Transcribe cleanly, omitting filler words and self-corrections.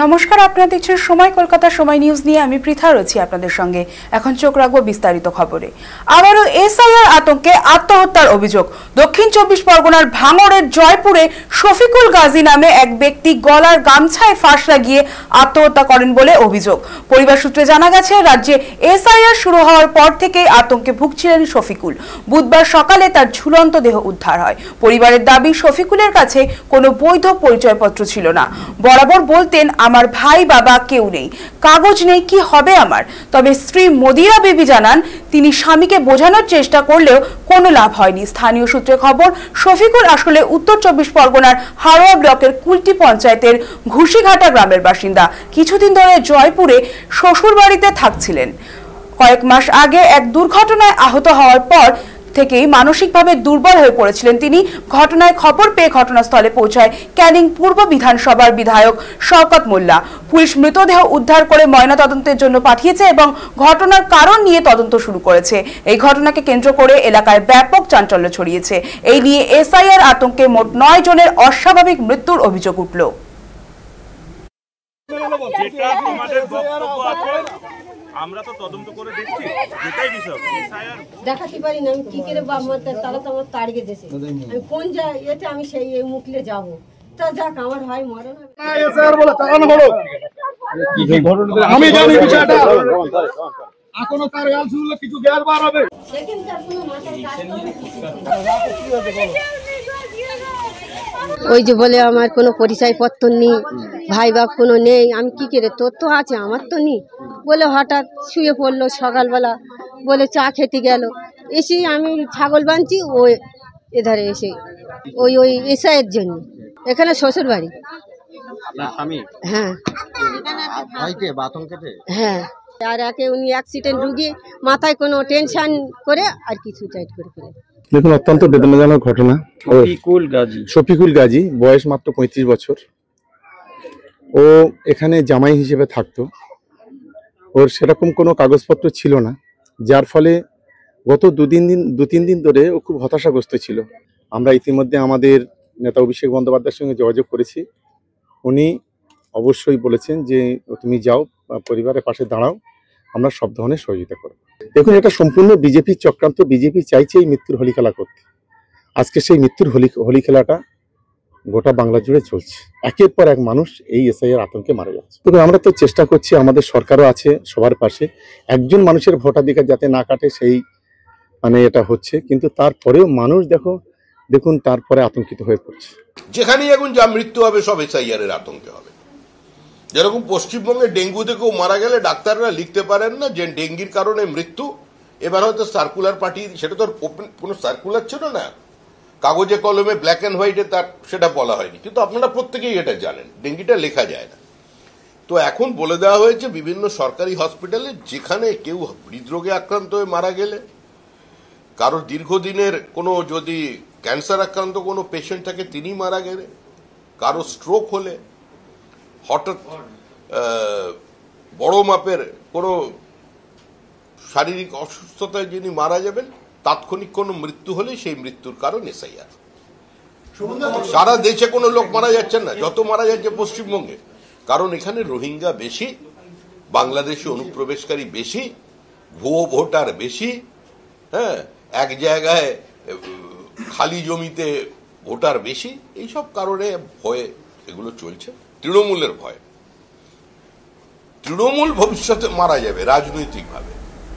নমস্কার, আপনারা দেখছেন সময় কলকাতা সময় নিউজ নিয়ে আমি পৃথা রয়েছি আপনাদের সঙ্গে। এখন চোখ রাখবো বিস্তারিত খবরে। আবারও এসআইআর আতঙ্কে আত্মহত্যার অভিযোগ। দক্ষিণ 24 পরগনার ভাঙড়ের জয়পুরে শফিকুল গাজী নামে এক ব্যক্তি গলার গামছায় ফাঁস লাগিয়ে আত্মহত্যা করেন বলে অভিযোগ। পরিবার সূত্রে জানা গেছে, রাজ্যে এসআইআর শুরু হওয়ার পর থেকেই আতঙ্কে ভুগছিলেন শফিকুল। বুধবার সকালে তার ঝুলন্ত দেহ উদ্ধার হয়। পরিবারের দাবি, শফিকুলের কাছে কোনো বৈধ পরিচয়পত্র ছিল না। বরাবর বলতেন, আমার ভাই বাবা কেউ নেই, কাগজ নেই, কি হবে আমার। তবে স্ত্রী মদিরা বিবি জানান, তিনি স্বামীকে বোঝানোর চেষ্টা করলেও কোনো লাভ হয়নি। স্থানীয় সূত্রে খবর, শফিকুল আসলে উত্তর 24 পরগনার হারোয়া ব্লকের কুলটি পঞ্চায়েতের ঘুষিঘাটা গ্রামের বাসিন্দা। কিছুদিন ধরে জয়পুরে শ্বশুর বাড়িতে থাকছিলেন। কয়েক মাস আগে এক দুর্ঘটনায় আহত হওয়ার পর থেকেই মানসিকভাবে দুর্বল হয়ে পড়েছিলেন তিনি। ঘটনায় খবর পেয়ে ঘটনাস্থলে পৌঁছায় ক্যানিং পূর্ব বিধানসভার বিধায়ক শওকত মোল্লা। পুলিশ মৃতদেহ উদ্ধার করে ময়নাতদন্তের জন্য পাঠিয়েছে এবং ঘটনার কারণ নিয়ে তদন্ত শুরু করেছে। এই ঘটনাকে কেন্দ্র করে এলাকায় ব্যাপক চাঞ্চল্য ছড়িয়েছে। এই নিয়ে এসআইআর আতঙ্কে মোট 9 জনের অস্বাভাবিক মৃত্যুর অভিযোগ উঠল। আমরা তো তদন্ত করে দেখছি, এটাই বিষয়। দেখাতে পারি না আমি কি করে, তারা তো আমার তাড়িয়ে দিয়েছে। আমি কোন এতে আমি সেই মুখলে যাব, তা যাক, আমার ভাই মরে না। আমি জানি বিষয়টা এখনো তার গালগুলো কিছু জ্ঞান বার হবে। সেখানকার কোনো মাথায় কাজ ওই যে বলে আমার কোনো পরিচয়পত্র নেই, ভাই বাপ কোনো নেই, আমি কি করে, তোর তো আছে আমার তো নেই বলে হঠাৎ শুয়ে পড়লো। সকালবেলা বলে চা খেতে গেল, এসে আমি ছাগল বাঁধছি, ও এধারে এসে ওই এসআইয়ের জন্য এখানে শ্বশুর বাড়ি। হ্যাঁ হ্যাঁ, আর একে উনি অ্যাক্সিডেন্ট রুগী, মাথায় কোনো টেনশন করে আর কিছু টাইট করে ফেলে। দেখুন, অত্যন্ত বেদনাজনক ঘটনা। শফিকুল গাজী, বয়স মাত্র 35 বছর। ও এখানে জামাই হিসেবে থাকতো। ওর সেরকম কোনো কাগজপত্র ছিল না, যার ফলে গত দু তিন দিন ধরে ও খুব হতাশাগ্রস্ত ছিল। আমরা ইতিমধ্যে আমাদের নেতা অভিষেক বন্দ্যোপাধ্যায়ের সঙ্গে যোগাযোগ করেছি। উনি অবশ্যই বলেছেন যে তুমি যাও, পরিবারের পাশে দাঁড়াও, আমরা সব ধরনের সহযোগিতা করব। দেখুন, এটা সম্পূর্ণ বিজেপির চক্রান্ত। বিজেপি চাইছে এই মৃত্যুর হোলি খেলা করতে। আজকে সেই মৃত্যুর হোলি খেলাটা গোটা বাংলা জুড়ে চলছে। একের পর এক মানুষ এই এসআইআর আতঙ্কে মারা যাচ্ছে। দেখুন, আমরা তো চেষ্টা করছি, আমাদের সরকারও আছে সবার পাশে, একজন মানুষের ভোটাধিকার যাতে না কাটে সেই এটা হচ্ছে। কিন্তু তারপরেও মানুষ দেখুন তারপরে আতঙ্কিত হয়ে পড়ছে। যেখানেই এখন যা মৃত্যু হবে সব এসআইআর এর আতঙ্কে হবে। যেরকম পশ্চিমবঙ্গে ডেঙ্গুতে কেউ মারা গেলে ডাক্তাররা লিখতে পারেন না যে ডেঙ্গির কারণে মৃত্যু, এবার হয়তো সার্কুলার পাঠিয়ে, সেটা তো কোনো সার্কুলার ছিল না, কাগজে কলমে ব্ল্যাক অ্যান্ড হোয়াইটে তার সেটা বলা হয়নি। কিন্তু আপনারা প্রত্যেকেই এটা জানেন, ডেঙ্গিটা লেখা যায় না। তো এখন বলে দেওয়া হয়েছে বিভিন্ন সরকারি হসপিটালে, যেখানে কেউ হৃদরোগে আক্রান্ত হয়ে মারা গেলে, কারোর দীর্ঘদিনের কোনো যদি ক্যান্সার আক্রান্ত কোনো পেশেন্ট থাকে তিনি মারা গেলে, কারো স্ট্রোক হলে, হঠাৎ বড় মাপের কোনো শারীরিক অসুস্থতায় যিনি মারা যাবেন, তাৎক্ষণিক কোনো মৃত্যু হলে সেই মৃত্যুর কারণ এসআইআর। সারা দেশে কোনো লোক মারা যাচ্ছেন না, যত মারা যাচ্ছে পশ্চিমবঙ্গে, কারণ এখানে রোহিঙ্গা বেশি, বাংলাদেশি অনুপ্রবেশকারী বেশি, ভুয়ো ভোটার বেশি। হ্যাঁ, এক জায়গায় খালি জমিতে ভোটার বেশি, এইসব কারণে ভয়ে এগুলো চলছে। তৃণমূলের ভয়, তৃণমূল ভবিষ্যতে মারা যাবে রাজনৈতিকভাবে।